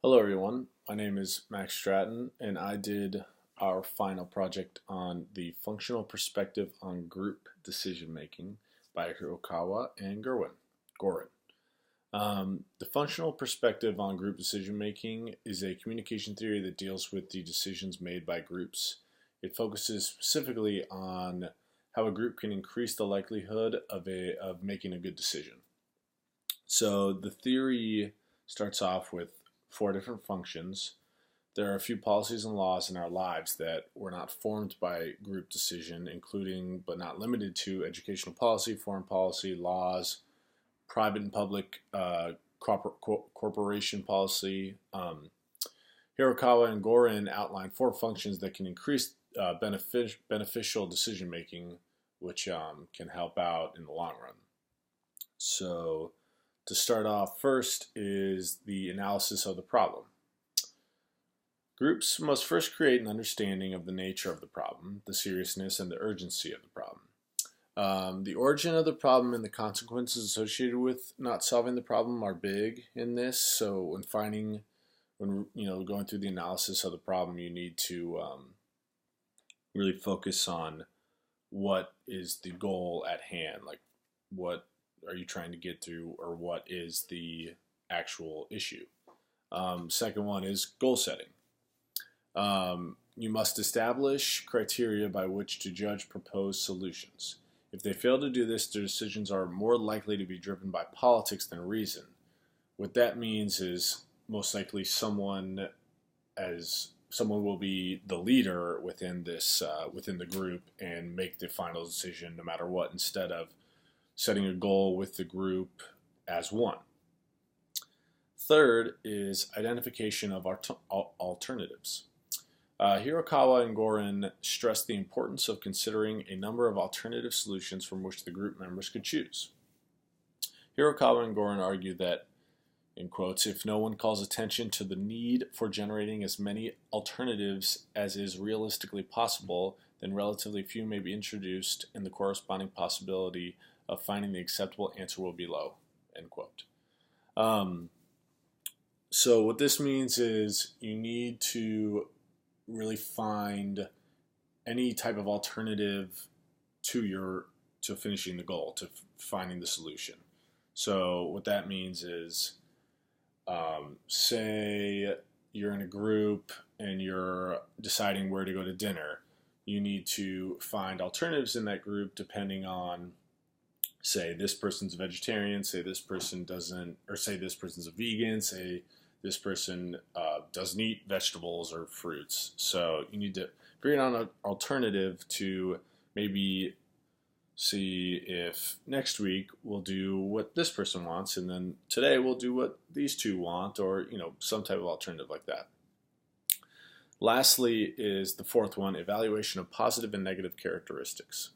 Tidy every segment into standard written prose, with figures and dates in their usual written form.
Hello everyone, my name is Max Stratton and I did our final project on the functional perspective on group decision making by Hirokawa and Gorin. The functional perspective on group decision making is a communication theory that deals with the decisions made by groups. It focuses specifically on how a group can increase the likelihood of making a good decision. So the theory starts off with four different functions. There are a few policies and laws in our lives that were not formed by group decision, including but not limited to educational policy, foreign policy, laws, private and public corporation policy. Hirokawa and Gorin outline four functions that can increase beneficial decision making, which can help out in the long run. So to start off, first is the analysis of the problem. Groups must first create an understanding of the nature of the problem, the seriousness and the urgency of the problem. The origin of the problem and the consequences associated with not solving the problem are big in this. So when going through the analysis of the problem, you need to really focus on what is the goal at hand, like what are you trying to get through, or what is the actual issue. Second one is goal setting. You must establish criteria by which to judge proposed solutions. If they fail to do this, their decisions are more likely to be driven by politics than reason. What that means is most likely someone will be the leader within the group and make the final decision no matter what, instead of setting a goal with the group as one. Third is identification of alternatives. Hirokawa and Gorin stress the importance of considering a number of alternative solutions from which the group members could choose. Hirokawa and Gorin argue that, in quotes, if no one calls attention to the need for generating as many alternatives as is realistically possible, then relatively few may be introduced, and the corresponding possibility of finding the acceptable answer will be low, end quote. So what this means is you need to really find any type of alternative to finishing the goal, to finding the solution. So what that means is, say you're in a group and you're deciding where to go to dinner. You need to find alternatives in that group depending on, say this person's a vegetarian, say this person doesn't, or say this person's a vegan, say this person doesn't eat vegetables or fruits. So you need to figure out an alternative to maybe see if next week we'll do what this person wants, and then today we'll do what these two want, or some type of alternative like that. Lastly is the fourth one, evaluation of positive and negative characteristics.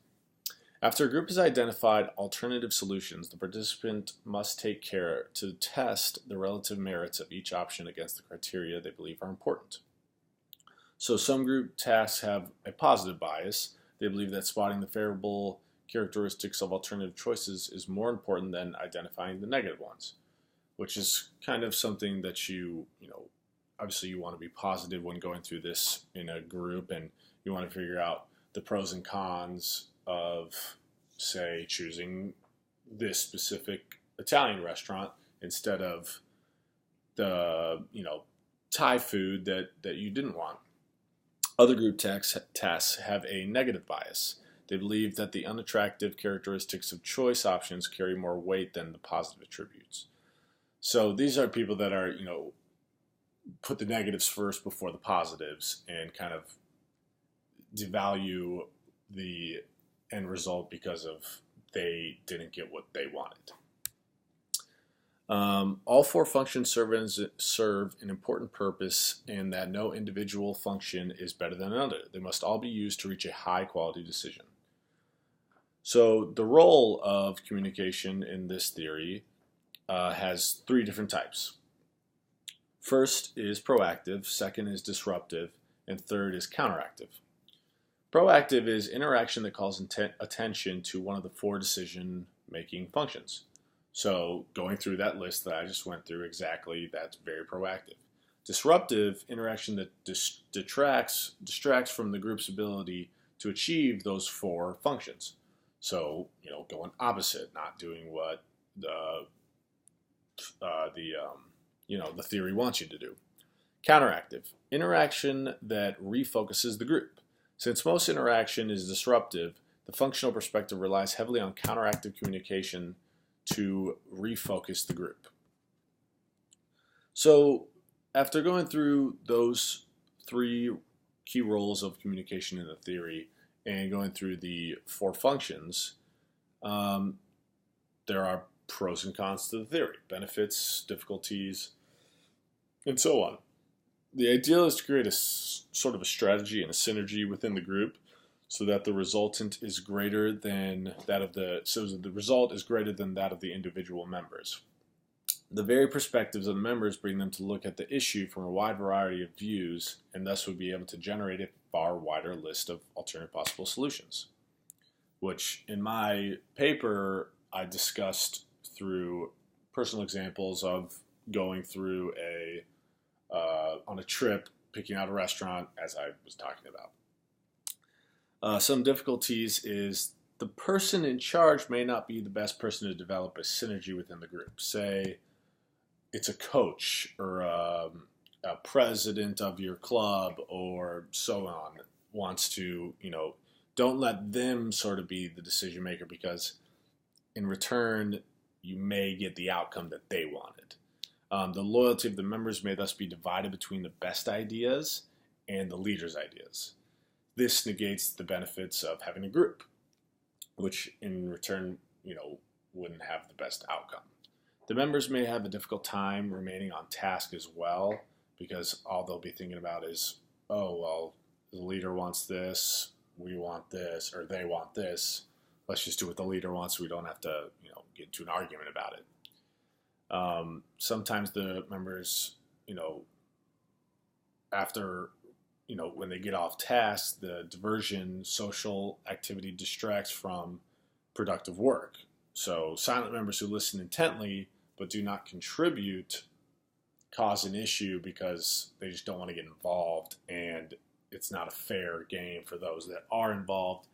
After a group has identified alternative solutions, the participant must take care to test the relative merits of each option against the criteria they believe are important. So some group tasks have a positive bias. They believe that spotting the favorable characteristics of alternative choices is more important than identifying the negative ones, which is kind of something that obviously you want to be positive when going through this in a group, and you want to figure out the pros and cons of, say, choosing this specific Italian restaurant instead of the Thai food that you didn't want. Other group tasks have a negative bias. They believe that the unattractive characteristics of choice options carry more weight than the positive attributes. So these are people that are put the negatives first before the positives, and kind of devalue the end result because of they didn't get what they wanted. All four functions serve an important purpose, in that no individual function is better than another. They must all be used to reach a high quality decision. So the role of communication in this theory has three different types. First is proactive, second is disruptive, and third is counteractive. Proactive is interaction that calls attention to one of the four decision-making functions. So going through that list that I just went through exactly, that's very proactive. Disruptive, interaction that distracts from the group's ability to achieve those 4 functions. So, going opposite, not doing what the theory wants you to do. Counteractive, interaction that refocuses the group. Since most interaction is disruptive, the functional perspective relies heavily on counteractive communication to refocus the group. So, after going through those 3 key roles of communication in the theory and going through the 4 functions, there are pros and cons to the theory, benefits, difficulties, and so on. The ideal is to create a sort of a strategy and a synergy within the group so that the resultant is greater than that of the result is greater than that of the individual members. The very perspectives of the members bring them to look at the issue from a wide variety of views and thus would be able to generate a far wider list of alternative possible solutions, which in my paper I discussed through personal examples of going through on a trip, picking out a restaurant, as I was talking about. Some difficulties is the person in charge may not be the best person to develop a synergy within the group. Say it's a coach or a president of your club or so on wants to, don't let them sort of be the decision maker because in return you may get the outcome that they wanted. The loyalty of the members may thus be divided between the best ideas and the leader's ideas. This negates the benefits of having a group, which in return, wouldn't have the best outcome. The members may have a difficult time remaining on task as well because all they'll be thinking about is, oh, well, the leader wants this, we want this, or they want this. Let's just do what the leader wants so we don't have to, get into an argument about it. Sometimes the members, after, when they get off task, the diversion, social activity distracts from productive work. So silent members who listen intently but do not contribute cause an issue because they just don't want to get involved, and it's not a fair game for those that are involved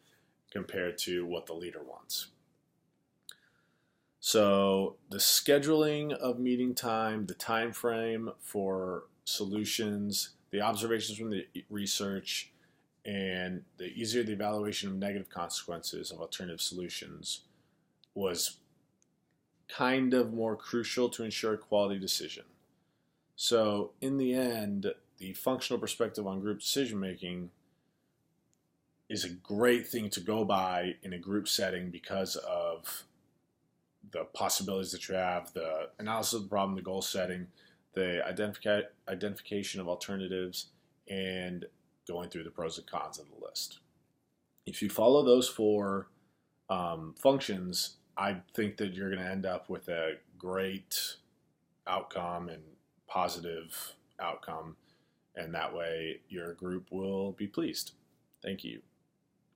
compared to what the leader wants. So the scheduling of meeting time, the time frame for solutions, the observations from the research, and the easier the evaluation of negative consequences of alternative solutions was kind of more crucial to ensure a quality decision. So in the end, the functional perspective on group decision making is a great thing to go by in a group setting because of the possibilities that you have, the analysis of the problem, the goal setting, the identification of alternatives, and going through the pros and cons of the list. If you follow those 4 functions, I think that you're going to end up with a great outcome and positive outcome, and that way your group will be pleased. Thank you.